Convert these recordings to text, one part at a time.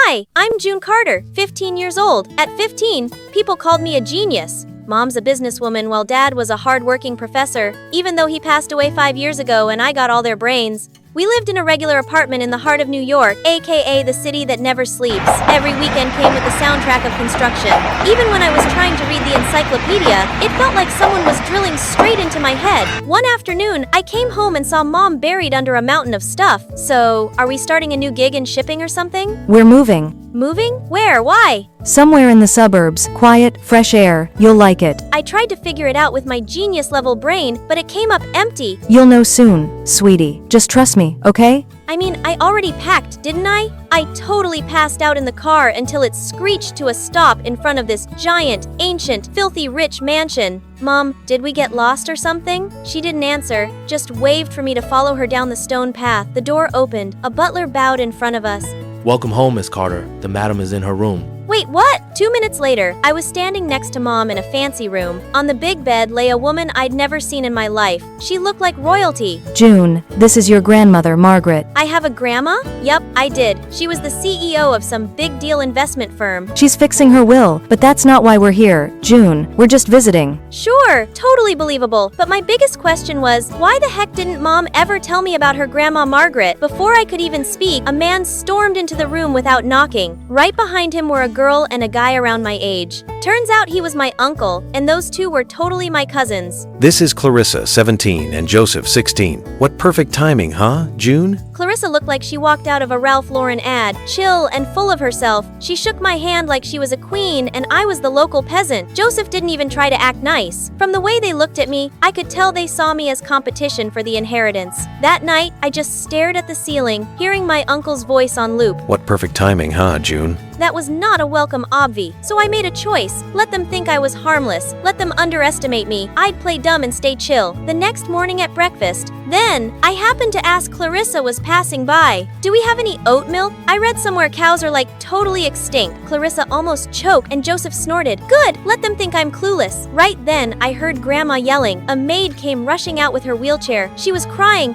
Hi, I'm June Carter, 15 years old. At 15, people called me a genius. Mom's a businesswoman while Dad was a hard-working professor, even though he passed away 5 years ago and I got all their brains. We lived in a regular apartment in the heart of New York, aka the city that never sleeps. Every weekend came with the soundtrack of construction. Even when I was trying to read the encyclopedia, it felt like someone was drilling straight into my head. One afternoon, I came home and saw Mom buried under a mountain of stuff. So, are we starting a new gig in shipping or something? We're moving. Moving? Where? Why? Somewhere in the suburbs. Quiet, fresh air. You'll like it. I tried to figure it out with my genius-level brain, but it came up empty. You'll know soon, sweetie. Just trust me, okay? I mean, I already packed, didn't I? I totally passed out in the car until it screeched to a stop in front of this giant, ancient, filthy rich mansion. Mom, did we get lost or something? She didn't answer, just waved for me to follow her down the stone path. The door opened. A butler bowed in front of us. Welcome home, Miss Carter. The madam is in her room. Wait, what? 2 minutes later, I was standing next to Mom in a fancy room. On the big bed lay a woman I'd never seen in my life. She looked like royalty. June, this is your grandmother, Margaret. I have a grandma? Yup, I did. She was the CEO of some big deal investment firm. She's fixing her will, but that's not why we're here. June, we're just visiting. Sure, totally believable. But my biggest question was, why the heck didn't Mom ever tell me about her grandma Margaret? Before I could even speak, a man stormed into the room without knocking. Right behind him were a girl and a guy around my age. Turns out he was my uncle, and those two were totally my cousins. This is Clarissa, 17, and Joseph, 16. What perfect timing, huh, June? Clarissa looked like she walked out of a Ralph Lauren ad, chill and full of herself. She shook my hand like she was a queen and I was the local peasant. Joseph didn't even try to act nice. From the way they looked at me, I could tell they saw me as competition for the inheritance. That night, I just stared at the ceiling, hearing my uncle's voice on loop. What perfect timing, huh, June? That was not a welcome obvi, so I made a choice. Let them think I was harmless. Let them underestimate me. I'd play dumb and stay chill. The next morning at breakfast, then, I happened to ask Clarissa was passing by, do we have any oat milk? I read somewhere cows are like totally extinct. Clarissa almost choked and Joseph snorted. Good, let them think I'm clueless. Right then, I heard Grandma yelling. A maid came rushing out with her wheelchair. She was crying.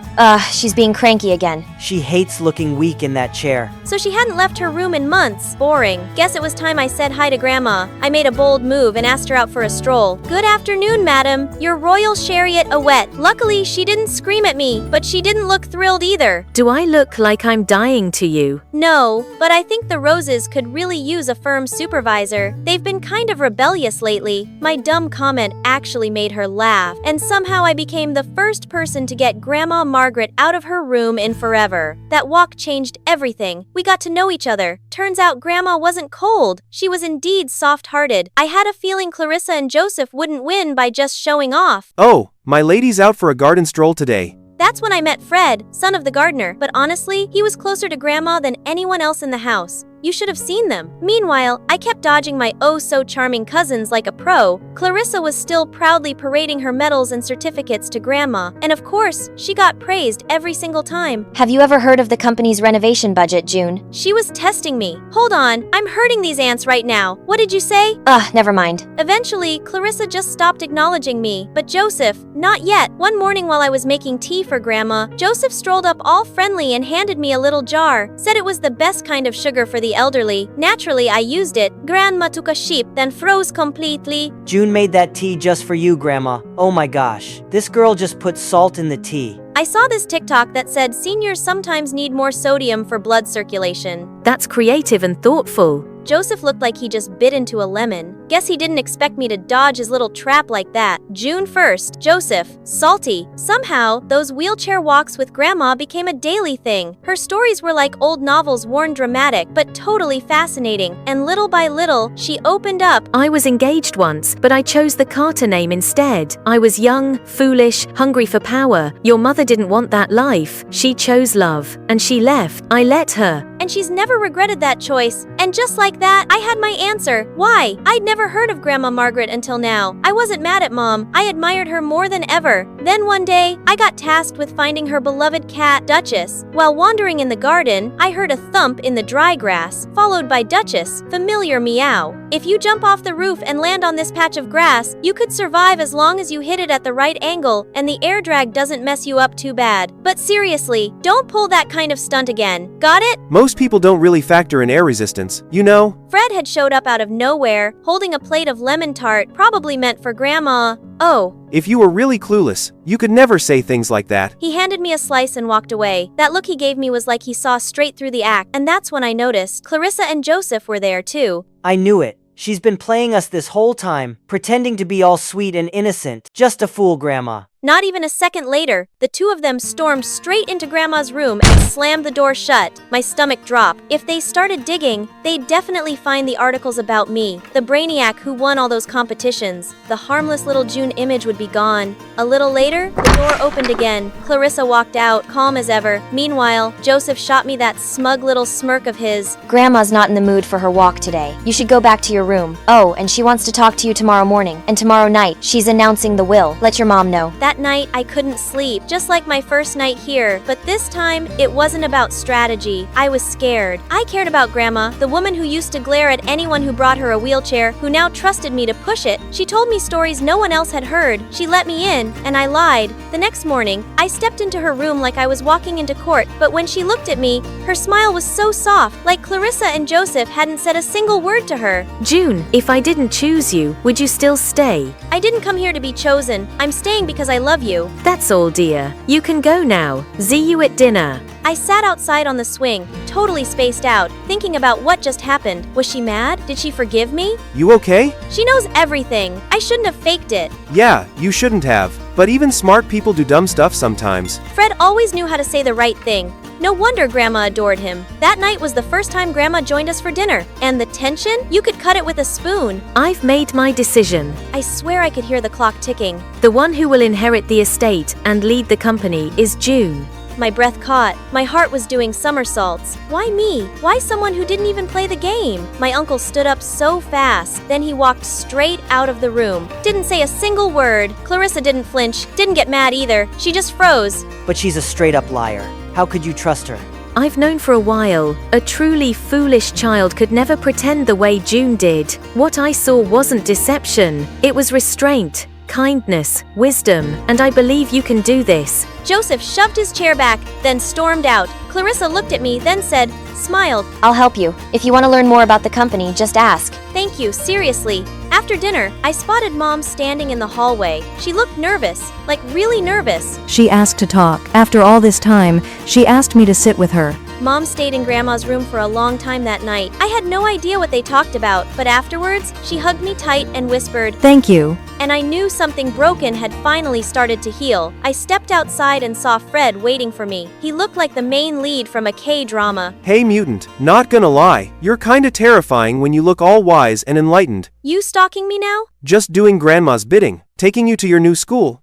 She's being cranky again. She hates looking weak in that chair. So she hadn't left her room in months. Boring. Guess it was time I said hi to Grandma. I made a bold move and asked her out for a stroll. Good afternoon, madam. Your royal chariot a wet. Luckily, she didn't scream at me, but she didn't look thrilled either. Do I look like I'm dying to you? No, but I think the Roses could really use a firm supervisor. They've been kind of rebellious lately. My dumb comment actually made her laugh, and somehow I became the first person to get Grandma Margaret out of her room in forever. That walk changed everything. We got to know each other. Turns out Grandma wasn't cold. She was indeed soft-hearted. I had a feeling Clarissa and Joseph wouldn't win by just showing off. Oh, my lady's out for a garden stroll today. That's when I met Fred, son of the gardener, but honestly, he was closer to Grandma than anyone else in the house. You should have seen them. Meanwhile, I kept dodging my oh-so-charming cousins like a pro. Clarissa was still proudly parading her medals and certificates to Grandma, and of course, she got praised every single time. Have you ever heard of the company's renovation budget, June? She was testing me. Hold on, I'm hurting these ants right now. What did you say? Never mind. Eventually, Clarissa just stopped acknowledging me, but Joseph, not yet. One morning while I was making tea for Grandma, Joseph strolled up all friendly and handed me a little jar. Said it was the best kind of sugar for the elderly. Naturally, I used it. Grandma took a sip, then froze completely. June made that tea just for you, Grandma. Oh my gosh. This girl just put salt in the tea. I saw this TikTok that said seniors sometimes need more sodium for blood circulation. That's creative and thoughtful. Joseph looked like he just bit into a lemon. Guess he didn't expect me to dodge his little trap like that. June 1st, Joseph, salty. Somehow, those wheelchair walks with Grandma became a daily thing. Her stories were like old novels worn dramatic, but totally fascinating. And little by little, she opened up. I was engaged once, but I chose the Carter name instead. I was young, foolish, hungry for power. Your mother didn't want that life. She chose love, and she left. I let her. And she's never regretted that choice. And just like that, I had my answer. Why? I'd never heard of Grandma Margaret until now. I wasn't mad at Mom. I admired her more than ever. Then one day, I got tasked with finding her beloved cat, Duchess. While wandering in the garden, I heard a thump in the dry grass, followed by Duchess' familiar meow. If you jump off the roof and land on this patch of grass, you could survive as long as you hit it at the right angle and the air drag doesn't mess you up too bad. But seriously, don't pull that kind of stunt again. Got it? Most people don't really factor in air resistance, you know? Fred had showed up out of nowhere, holding a plate of lemon tart, probably meant for Grandma. Oh. If you were really clueless, you could never say things like that. He handed me a slice and walked away. That look he gave me was like he saw straight through the act, and that's when I noticed Clarissa and Joseph were there too. I knew it. She's been playing us this whole time, pretending to be all sweet and innocent. Just a fool, Grandma. Not even a second later, the two of them stormed straight into Grandma's room and slammed the door shut. My stomach dropped. If they started digging, they'd definitely find the articles about me, the brainiac who won all those competitions. The harmless little June image would be gone. A little later, the door opened again. Clarissa walked out, calm as ever. Meanwhile, Joseph shot me that smug little smirk of his. Grandma's not in the mood for her walk today. You should go back to your room. Oh, and she wants to talk to you tomorrow morning. And tomorrow night, she's announcing the will. Let your mom know. That night, I couldn't sleep, just like my first night here. But this time, it wasn't about strategy. I was scared. I cared about Grandma, the woman who used to glare at anyone who brought her a wheelchair, who now trusted me to push it. She told me stories no one else had heard. She let me in, and I lied. The next morning, I stepped into her room like I was walking into court, but when she looked at me, her smile was so soft, like Clarissa and Joseph hadn't said a single word to her. June, if I didn't choose you, would you still stay? I didn't come here to be chosen. I'm staying because I love you. That's all, dear. You can go now. See you at dinner. I sat outside on the swing, totally spaced out, thinking about what just happened. Was she mad? Did she forgive me? You okay? She knows everything. I shouldn't have faked it. Yeah, you shouldn't have. But even smart people do dumb stuff sometimes. Fred always knew how to say the right thing. No wonder Grandma adored him. That night was the first time Grandma joined us for dinner. And the tension? You could cut it with a spoon. I've made my decision. I swear I could hear the clock ticking. The one who will inherit the estate and lead the company is June. My breath caught. My heart was doing somersaults. Why me? Why someone who didn't even play the game? My uncle stood up so fast. Then he walked straight out of the room. Didn't say a single word. Clarissa didn't flinch. Didn't get mad either. She just froze. But she's a straight-up liar. How could you trust her? I've known for a while, a truly foolish child could never pretend the way June did. What I saw wasn't deception. It was restraint, kindness, wisdom, and I believe you can do this. Joseph shoved his chair back, then stormed out. Clarissa looked at me, then said, smiled. I'll help you. If you want to learn more about the company, just ask. Thank you, seriously. After dinner, I spotted Mom standing in the hallway. She looked nervous, like really nervous. She asked to talk. After all this time, she asked me to sit with her. Mom stayed in Grandma's room for a long time that night. I had no idea what they talked about, but afterwards, she hugged me tight and whispered, "Thank you." And I knew something broken had finally started to heal. I stepped outside and saw Fred waiting for me. He looked like the main lead from a K-drama. Hey mutant, not gonna lie, you're kinda terrifying when you look all wise and enlightened. You stalking me now? Just doing Grandma's bidding, taking you to your new school.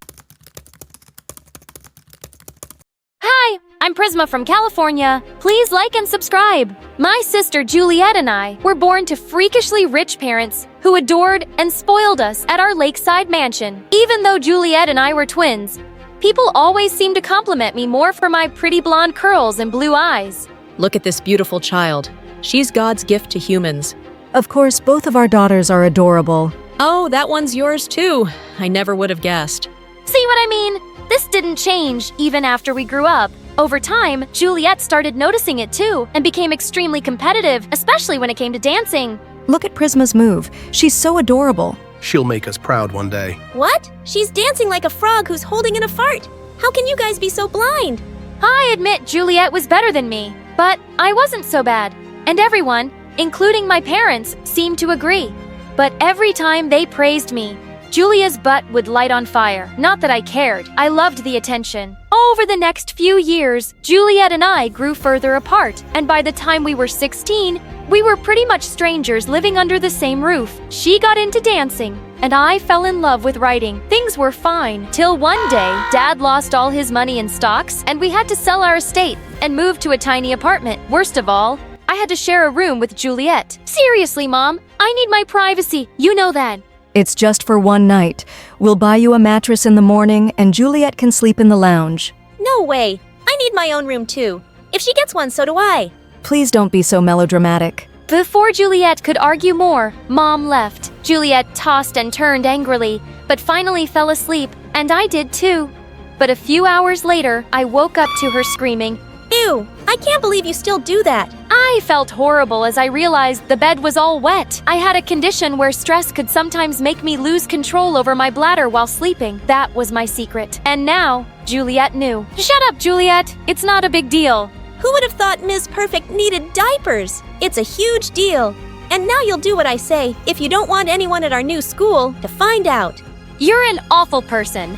Hi, I'm Prisma from California. Please like and subscribe. My sister Juliet and I were born to freakishly rich parents who adored and spoiled us at our lakeside mansion. Even though Juliet and I were twins, people always seemed to compliment me more for my pretty blonde curls and blue eyes. Look at this beautiful child. She's God's gift to humans. Of course, both of our daughters are adorable. Oh, that one's yours too. I never would have guessed. See what I mean? This didn't change even after we grew up. Over time, Juliet started noticing it too and became extremely competitive, especially when it came to dancing. Look at Prisma's move. She's so adorable. She'll make us proud one day. What? She's dancing like a frog who's holding in a fart. How can you guys be so blind? I admit Juliet was better than me, but I wasn't so bad. And everyone, including my parents, seemed to agree. But every time they praised me, Julia's butt would light on fire. Not that I cared. I loved the attention. Over the next few years, Juliet and I grew further apart, and by the time we were 16, we were pretty much strangers living under the same roof. She got into dancing, and I fell in love with writing. Things were fine, till one day, Dad lost all his money in stocks, and we had to sell our estate and move to a tiny apartment. Worst of all, I had to share a room with Juliet. Seriously, Mom, I need my privacy. You know that. It's just for one night. We'll buy you a mattress in the morning, and Juliet can sleep in the lounge. No way. I need my own room too. If she gets one, so do I. Please don't be so melodramatic. Before Juliet could argue more, Mom left. Juliet tossed and turned angrily, but finally fell asleep, and I did too. But a few hours later, I woke up to her screaming, Ew, I can't believe you still do that. I felt horrible as I realized the bed was all wet. I had a condition where stress could sometimes make me lose control over my bladder while sleeping. That was my secret. And now, Juliet knew. Shut up, Juliet. It's not a big deal. Who would have thought Ms. Perfect needed diapers? It's a huge deal. And now you'll do what I say if you don't want anyone at our new school to find out. You're an awful person.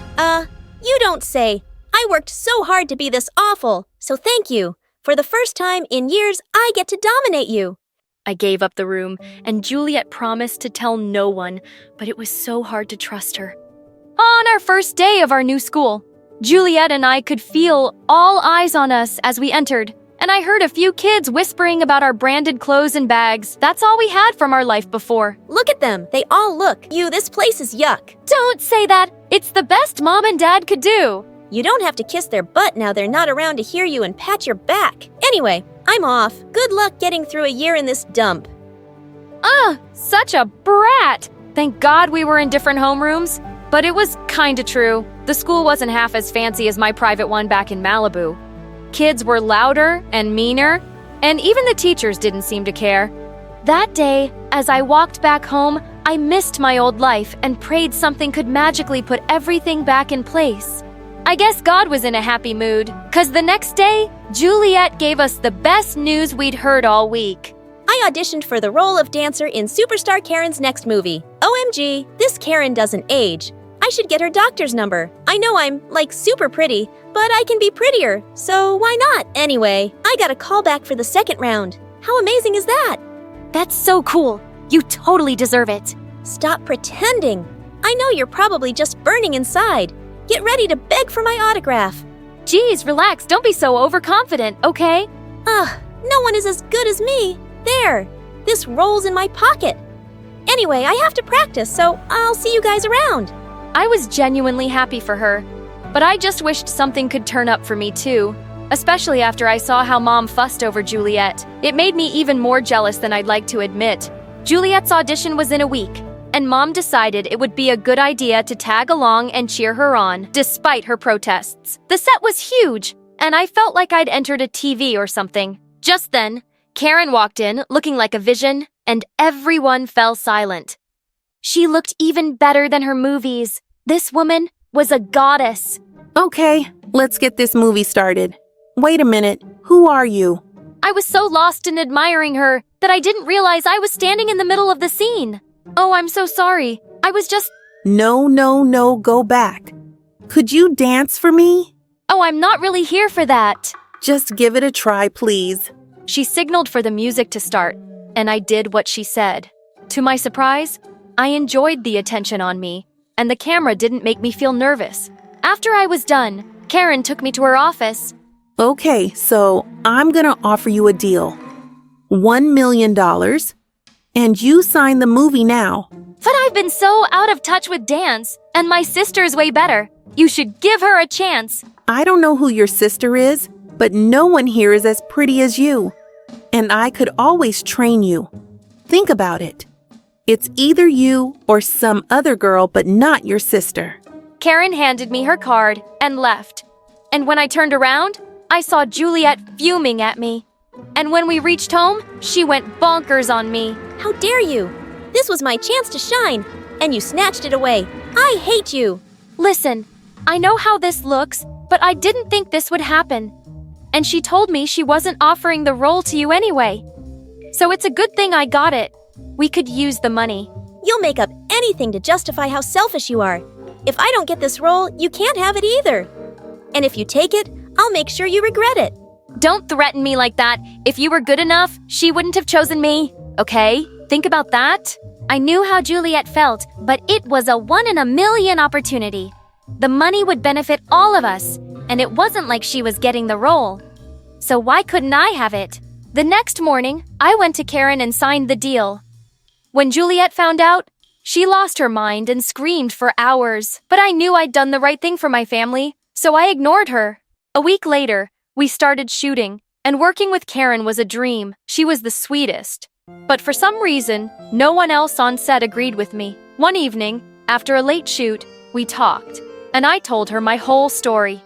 You don't say. I worked so hard to be this awful, so thank you. For the first time in years, I get to dominate you. I gave up the room, and Juliet promised to tell no one, but it was so hard to trust her. On our first day of our new school, Juliet and I could feel all eyes on us as we entered, and I heard a few kids whispering about our branded clothes and bags. That's all we had from our life before. Look at them. They all look. This place is yuck. Don't say that. It's the best Mom and Dad could do. You don't have to kiss their butt now they're not around to hear you and pat your back. Anyway, I'm off. Good luck getting through a year in this dump. Such a brat. Thank God we were in different homerooms. But it was kinda true. The school wasn't half as fancy as my private one back in Malibu. Kids were louder and meaner, and even the teachers didn't seem to care. That day, as I walked back home, I missed my old life and prayed something could magically put everything back in place. I guess God was in a happy mood, 'cause the next day, Juliet gave us the best news we'd heard all week. I auditioned for the role of dancer in Superstar Karen's next movie. OMG, this Karen doesn't age. I should get her doctor's number. I know I'm, super pretty, but I can be prettier, so why not? Anyway, I got a call back for the second round. How amazing is that? That's so cool. You totally deserve it. Stop pretending. I know you're probably just burning inside. Get ready to beg for my autograph. Geez, relax. Don't be so overconfident, okay? No one is as good as me. There. This rolls in my pocket. Anyway, I have to practice, so I'll see you guys around. I was genuinely happy for her, but I just wished something could turn up for me too, especially after I saw how Mom fussed over Juliet. It made me even more jealous than I'd like to admit. Juliet's audition was in a week, and Mom decided it would be a good idea to tag along and cheer her on, despite her protests. The set was huge, and I felt like I'd entered a TV or something. Just then, Karen walked in, looking like a vision, and everyone fell silent. She looked even better than her movies. This woman was a goddess. Okay, let's get this movie started. Wait a minute, who are you? I was so lost in admiring her that I didn't realize I was standing in the middle of the scene. Oh, I'm so sorry. I was just... No, go back. Could you dance for me? Oh, I'm not really here for that. Just give it a try, please. She signaled for the music to start, and I did what she said. To my surprise, I enjoyed the attention on me, and the camera didn't make me feel nervous. After I was done, Karen took me to her office. Okay, so I'm gonna offer you a deal. $1 million, and you sign the movie now. But I've been so out of touch with dance, and my sister's way better. You should give her a chance. I don't know who your sister is, but no one here is as pretty as you. And I could always train you. Think about it. It's either you or some other girl, but not your sister. Karen handed me her card and left. And when I turned around, I saw Juliet fuming at me. And when we reached home, she went bonkers on me. How dare you? This was my chance to shine, and you snatched it away. I hate you. Listen, I know how this looks, but I didn't think this would happen. And she told me she wasn't offering the role to you anyway. So it's a good thing I got it. We could use the money. You'll make up anything to justify how selfish you are. If I don't get this role, you can't have it either. And if you take it, I'll make sure you regret it. Don't threaten me like that. If you were good enough, she wouldn't have chosen me. Okay? Think about that. I knew how Juliet felt, but it was a 1 in a million opportunity. The money would benefit all of us, and it wasn't like she was getting the role. So why couldn't I have it? The next morning, I went to Karen and signed the deal. When Juliet found out, She lost her mind and screamed for hours, but I knew I'd done the right thing for my family, so I ignored her. A week later, we started shooting, and working with Karen was a dream. She was the sweetest. But for some reason, no one else on set agreed with me. One evening, after a late shoot, we talked, and I told her my whole story.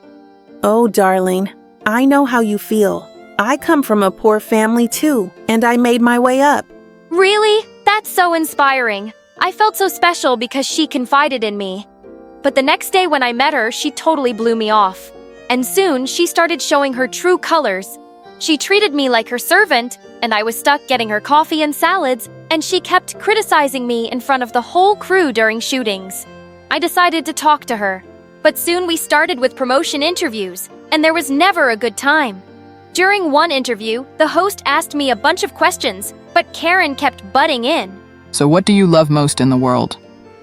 Oh, darling, I know how you feel. I come from a poor family too, and I made my way up. Really? That's so inspiring. I felt so special because she confided in me. But the next day when I met her, she totally blew me off. And soon, she started showing her true colors. She treated me like her servant, and I was stuck getting her coffee and salads, and she kept criticizing me in front of the whole crew during shootings. I decided to talk to her. But soon we started with promotion interviews, and there was never a good time. During one interview, the host asked me a bunch of questions, but Karen kept butting in. So what do you love most in the world?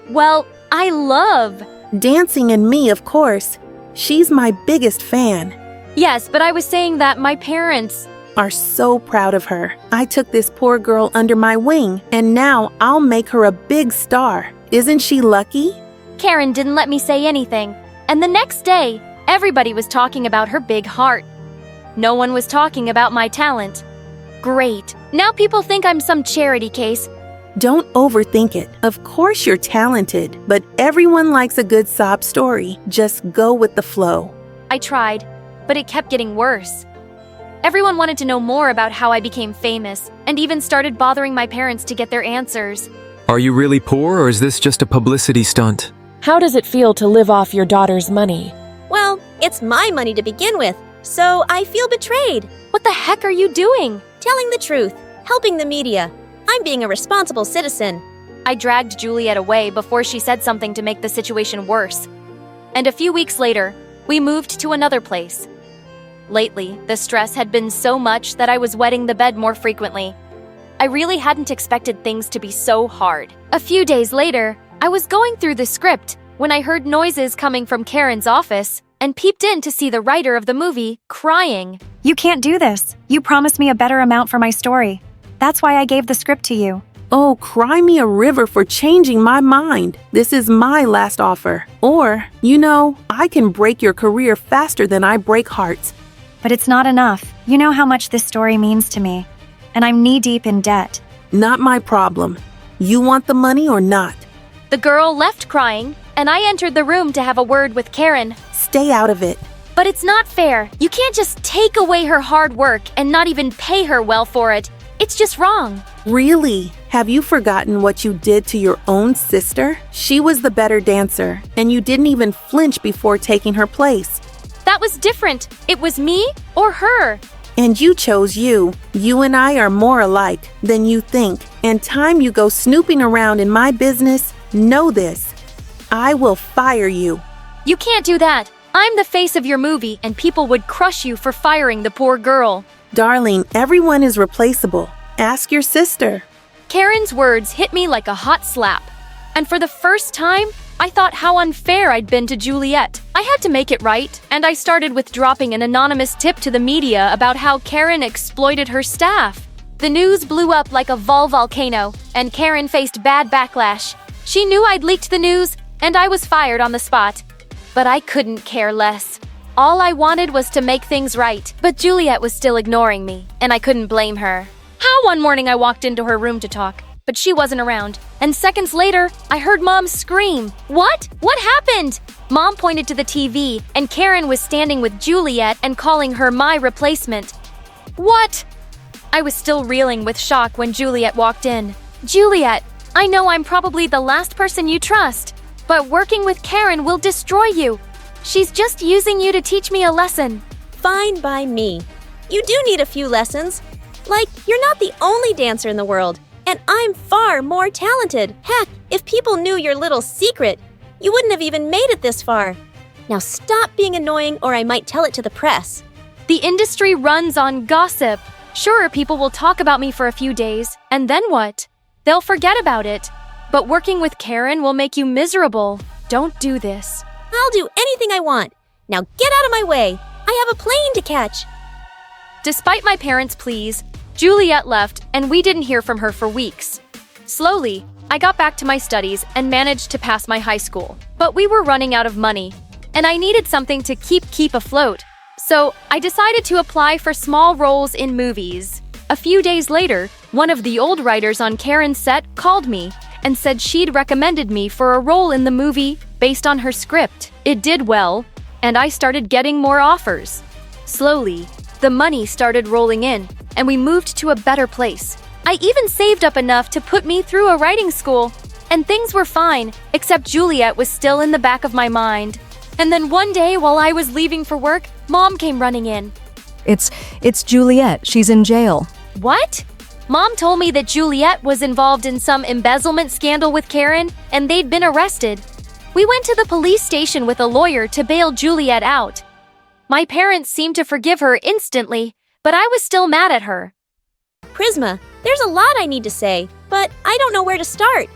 Well, I love dancing and me, of course. She's my biggest fan. Yes, but I was saying that my parents are so proud of her. I took this poor girl under my wing, and now I'll make her a big star. Isn't she lucky? Karen didn't let me say anything, and the next day, everybody was talking about her big heart. No one was talking about my talent. Great. Now people think I'm some charity case. Don't overthink it. Of course you're talented, but everyone likes a good sob story. Just go with the flow. I tried, but it kept getting worse. Everyone wanted to know more about how I became famous, and even started bothering my parents to get their answers. Are you really poor, or is this just a publicity stunt? How does it feel to live off your daughter's money? Well, it's my money to begin with, so I feel betrayed. What the heck are you doing? Telling the truth, helping the media. I'm being a responsible citizen. I dragged Juliet away before she said something to make the situation worse. And a few weeks later, we moved to another place. Lately, the stress had been so much that I was wetting the bed more frequently. I really hadn't expected things to be so hard. A few days later, I was going through the script when I heard noises coming from Karen's office and peeped in to see the writer of the movie crying. You can't do this. You promised me a better amount for my story. That's why I gave the script to you. Oh, cry me a river for changing my mind. This is my last offer. Or, I can break your career faster than I break hearts. But it's not enough. You know how much this story means to me. And I'm knee-deep in debt. Not my problem. You want the money or not? The girl left crying, and I entered the room to have a word with Karen. Stay out of it. But it's not fair. You can't just take away her hard work and not even pay her well for it. It's just wrong. Really? Have you forgotten what you did to your own sister? She was the better dancer, and you didn't even flinch before taking her place. That was different. It was me or her. And you chose you. You and I are more alike than you think. And time you go snooping around in my business, know this. I will fire you. You can't do that. I'm the face of your movie, and people would crush you for firing the poor girl. Darling, everyone is replaceable. Ask your sister. Karen's words hit me like a hot slap. And for the first time, I thought how unfair I'd been to Juliet. I had to make it right, and I started with dropping an anonymous tip to the media about how Karen exploited her staff. The news blew up like a volcano, and Karen faced bad backlash. She knew I'd leaked the news, and I was fired on the spot. But I couldn't care less. All I wanted was to make things right. But Juliet was still ignoring me, and I couldn't blame her. How one morning I walked into her room to talk, but she wasn't around. And seconds later, I heard Mom scream. What? What happened? Mom pointed to the TV, and Karen was standing with Juliet and calling her my replacement. What? I was still reeling with shock when Juliet walked in. Juliet, I know I'm probably the last person you trust, but working with Karen will destroy you. She's just using you to teach me a lesson. Fine by me. You do need a few lessons. Like, you're not the only dancer in the world, and I'm far more talented. Heck, if people knew your little secret, you wouldn't have even made it this far. Now stop being annoying or I might tell it to the press. The industry runs on gossip. Sure, people will talk about me for a few days, and then what? They'll forget about it. But working with Karen will make you miserable. Don't do this. I'll do anything I want. Now get out of my way. I have a plane to catch. Despite my parents' pleas, Juliet left, and we didn't hear from her for weeks. Slowly, I got back to my studies and managed to pass my high school. But we were running out of money, and I needed something to keep afloat. So I decided to apply for small roles in movies. A few days later, one of the old writers on Karen's set called me and said she'd recommended me for a role in the movie based on her script. It did well, and I started getting more offers. Slowly, the money started rolling in, and we moved to a better place. I even saved up enough to put me through a writing school, and things were fine, except Juliet was still in the back of my mind. And then one day, while I was leaving for work, Mom came running in. It's Juliet. She's in jail. What? Mom told me that Juliet was involved in some embezzlement scandal with Karen, and they'd been arrested. We went to the police station with a lawyer to bail Juliet out. My parents seemed to forgive her instantly, but I was still mad at her. Prisma, there's a lot I need to say, but I don't know where to start.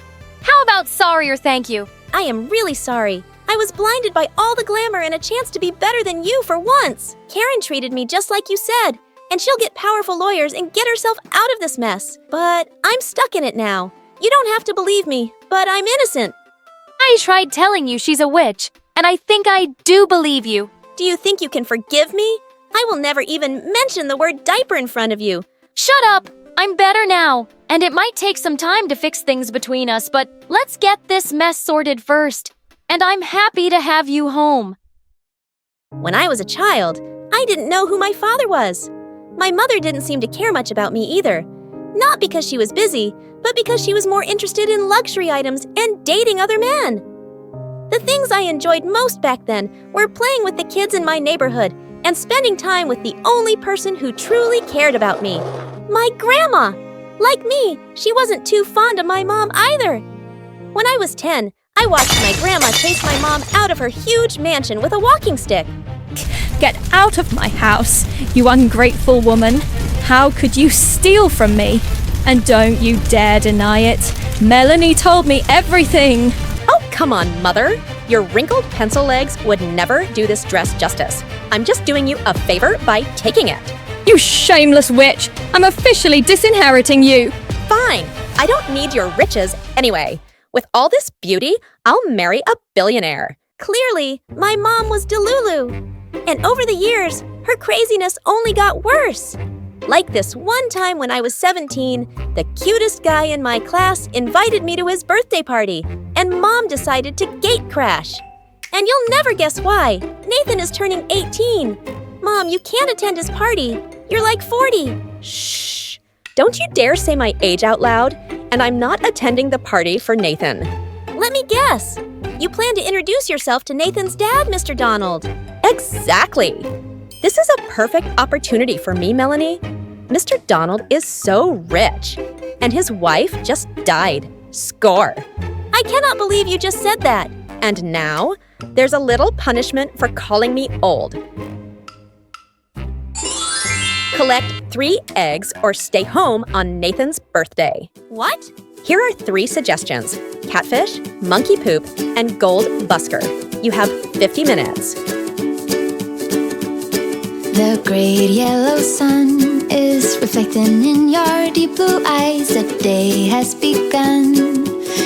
How about sorry or thank you? I am really sorry. I was blinded by all the glamour and a chance to be better than you for once. Karen treated me just like you said, and she'll get powerful lawyers and get herself out of this mess. But I'm stuck in it now. You don't have to believe me, but I'm innocent. I tried telling you she's a witch, and I think I do believe you. Do you think you can forgive me? I will never even mention the word diaper in front of you. Shut up! I'm better now, and it might take some time to fix things between us, but let's get this mess sorted first. And I'm happy to have you home. When I was a child, I didn't know who my father was. My mother didn't seem to care much about me either. Not because she was busy, but because she was more interested in luxury items and dating other men. The things I enjoyed most back then were playing with the kids in my neighborhood and spending time with the only person who truly cared about me, my grandma. Like me, she wasn't too fond of my mom either. When I was 10, I watched my grandma chase my mom out of her huge mansion with a walking stick. Get out of my house, you ungrateful woman. How could you steal from me? And don't you dare deny it. Melanie told me everything. Oh, come on, Mother. Your wrinkled pencil legs would never do this dress justice. I'm just doing you a favor by taking it. You shameless witch! I'm officially disinheriting you. Fine. I don't need your riches anyway. With all this beauty, I'll marry a billionaire. Clearly, my mom was Delulu. And over the years, her craziness only got worse. Like this one time when I was 17, the cutest guy in my class invited me to his birthday party, and Mom decided to gate crash. And you'll never guess why. Nathan is turning 18. Mom, you can't attend his party. You're like 40. Shh. Don't you dare say my age out loud. And I'm not attending the party for Nathan. Let me guess. You plan to introduce yourself to Nathan's dad, Mr. Donald. Exactly. This is a perfect opportunity for me, Melanie. Mr. Donald is so rich. And his wife just died. Score. I cannot believe you just said that. And now, there's a little punishment for calling me old. Collect 3 eggs or stay home on Nathan's birthday. What? Here are 3 suggestions: catfish, monkey poop, and gold busker. You have 50 minutes. The great yellow sun is reflecting in your deep blue eyes. The day has begun.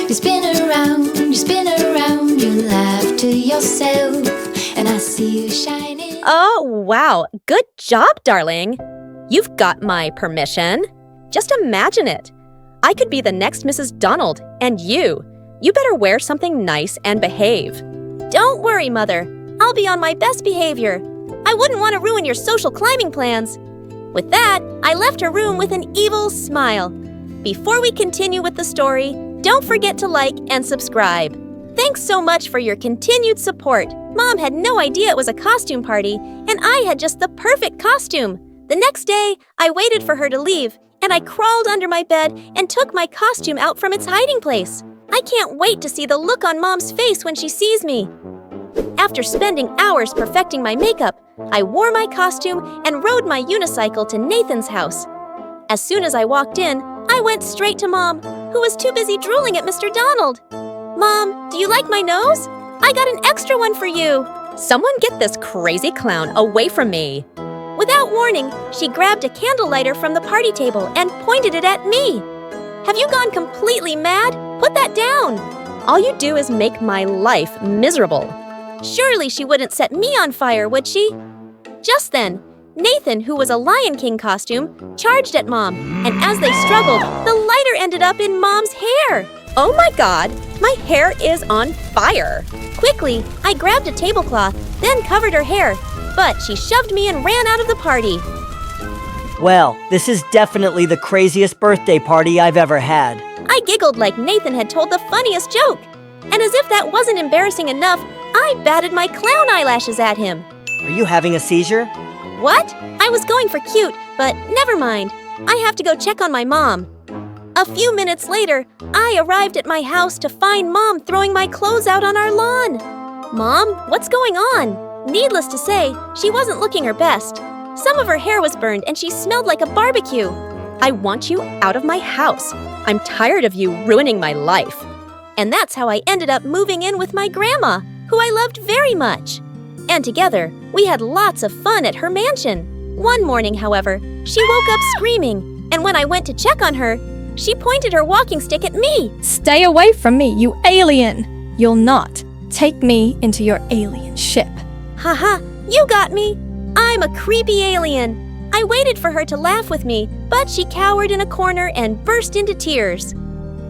You spin around, you laugh to yourself, and I see you shining. Oh, wow. Good job, darling. You've got my permission. Just imagine it. I could be the next Mrs. Donald, and you better wear something nice and behave. Don't worry, Mother. I'll be on my best behavior. I wouldn't want to ruin your social climbing plans. With that, I left her room with an evil smile. Before we continue with the story, don't forget to like and subscribe. Thanks so much for your continued support. Mom had no idea it was a costume party, and I had just the perfect costume. The next day, I waited for her to leave, and I crawled under my bed and took my costume out from its hiding place. I can't wait to see the look on Mom's face when she sees me. After spending hours perfecting my makeup, I wore my costume and rode my unicycle to Nathan's house. As soon as I walked in, I went straight to Mom, who was too busy drooling at Mr. Donald. Mom, do you like my nose? I got an extra one for you. Someone get this crazy clown away from me. Without warning, she grabbed a candle lighter from the party table and pointed it at me. Have you gone completely mad? Put that down! All you do is make my life miserable. Surely she wouldn't set me on fire, would she? Just then, Nathan, who was a Lion King costume, charged at Mom, and as they struggled, the lighter ended up in Mom's hair. Oh my God, my hair is on fire. Quickly, I grabbed a tablecloth, then covered her hair, but she shoved me and ran out of the party. Well, this is definitely the craziest birthday party I've ever had. I giggled like Nathan had told the funniest joke. And as if that wasn't embarrassing enough, I batted my clown eyelashes at him. Are you having a seizure? What? I was going for cute, but never mind. I have to go check on my mom. A few minutes later, I arrived at my house to find Mom throwing my clothes out on our lawn. Mom, what's going on? Needless to say, she wasn't looking her best. Some of her hair was burned and she smelled like a barbecue. I want you out of my house. I'm tired of you ruining my life. And that's how I ended up moving in with my grandma, who I loved very much. And together, we had lots of fun at her mansion. One morning, however, she woke up screaming, and when I went to check on her, she pointed her walking stick at me. Stay away from me, you alien! You'll not take me into your alien ship. Haha, you got me! I'm a creepy alien. I waited for her to laugh with me, but she cowered in a corner and burst into tears.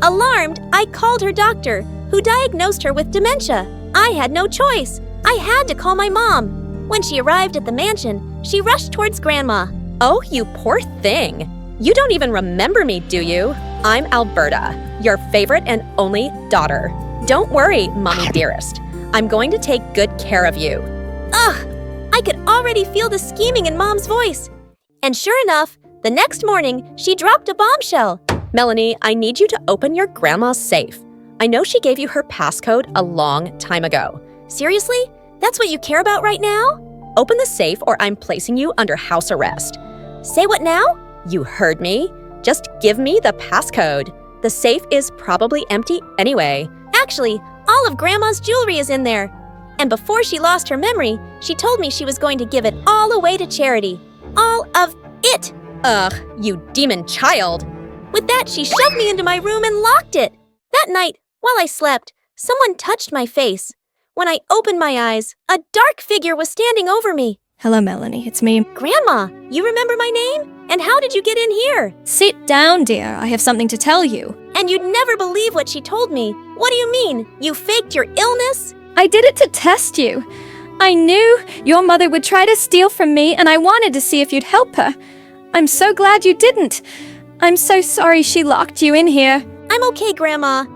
Alarmed, I called her doctor, who diagnosed her with dementia. I had no choice. I had to call my mom. When she arrived at the mansion, she rushed towards Grandma. Oh, you poor thing. You don't even remember me, do you? I'm Alberta, your favorite and only daughter. Don't worry, Mommy dearest. I'm going to take good care of you. Ugh! I could already feel the scheming in Mom's voice. And sure enough, the next morning, she dropped a bombshell. Melanie, I need you to open your grandma's safe. I know she gave you her passcode a long time ago. Seriously? That's what you care about right now? Open the safe or I'm placing you under house arrest. Say what now? You heard me. Just give me the passcode. The safe is probably empty anyway. Actually, all of Grandma's jewelry is in there. And before she lost her memory, she told me she was going to give it all away to charity. All of it! Ugh, you demon child! With that, she shoved me into my room and locked it. That night, while I slept, someone touched my face. When I opened my eyes, a dark figure was standing over me. Hello, Melanie, it's me. Grandma, you remember my name? And how did you get in here? Sit down, dear. I have something to tell you. And you'd never believe what she told me. What do you mean? You faked your illness? I did it to test you. I knew your mother would try to steal from me, and I wanted to see if you'd help her. I'm so glad you didn't. I'm so sorry she locked you in here. I'm okay, Grandma.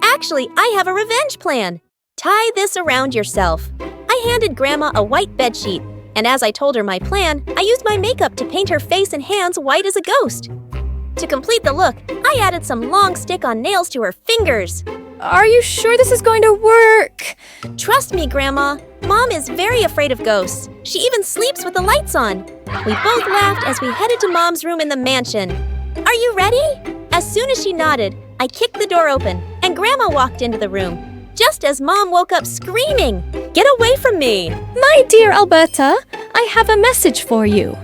Actually, I have a revenge plan. Tie this around yourself. I handed Grandma a white bedsheet, and as I told her my plan, I used my makeup to paint her face and hands white as a ghost. To complete the look, I added some long stick-on nails to her fingers. Are you sure this is going to work? Trust me, Grandma. Mom is very afraid of ghosts. She even sleeps with the lights on. We both laughed as we headed to Mom's room in the mansion. Are you ready? As soon as she nodded, I kicked the door open, and Grandma walked into the room, just as Mom woke up screaming. Get away from me! My dear Alberta, I have a message for you.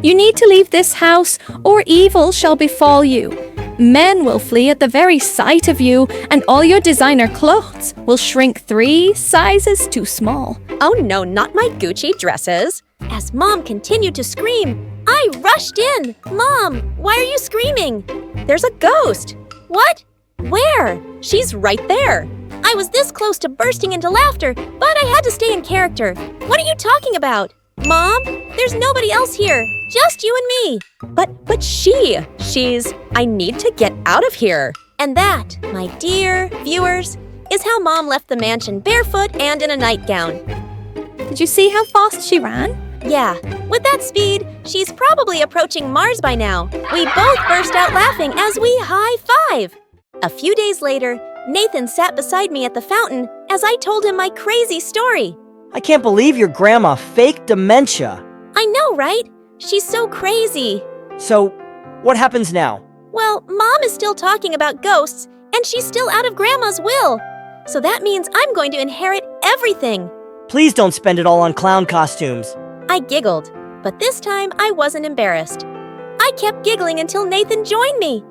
You need to leave this house, or evil shall befall you. Men will flee at the very sight of you, and all your designer clothes will shrink 3 sizes too small. Oh no, not my Gucci dresses. As Mom continued to scream, I rushed in. Mom, why are you screaming? There's a ghost. What? Where? She's right there. I was this close to bursting into laughter, but I had to stay in character. What are you talking about? Mom, there's nobody else here. Just you and me. But she's... I need to get out of here. And that, my dear viewers, is how Mom left the mansion barefoot and in a nightgown. Did you see how fast she ran? Yeah, with that speed, she's probably approaching Mars by now. We both burst out laughing as we high-five. A few days later, Nathan sat beside me at the fountain as I told him my crazy story. I can't believe your grandma faked dementia. I know, right? She's so crazy. So, what happens now? Well, Mom is still talking about ghosts, and she's still out of Grandma's will. So that means I'm going to inherit everything. Please don't spend it all on clown costumes. I giggled, but this time I wasn't embarrassed. I kept giggling until Nathan joined me.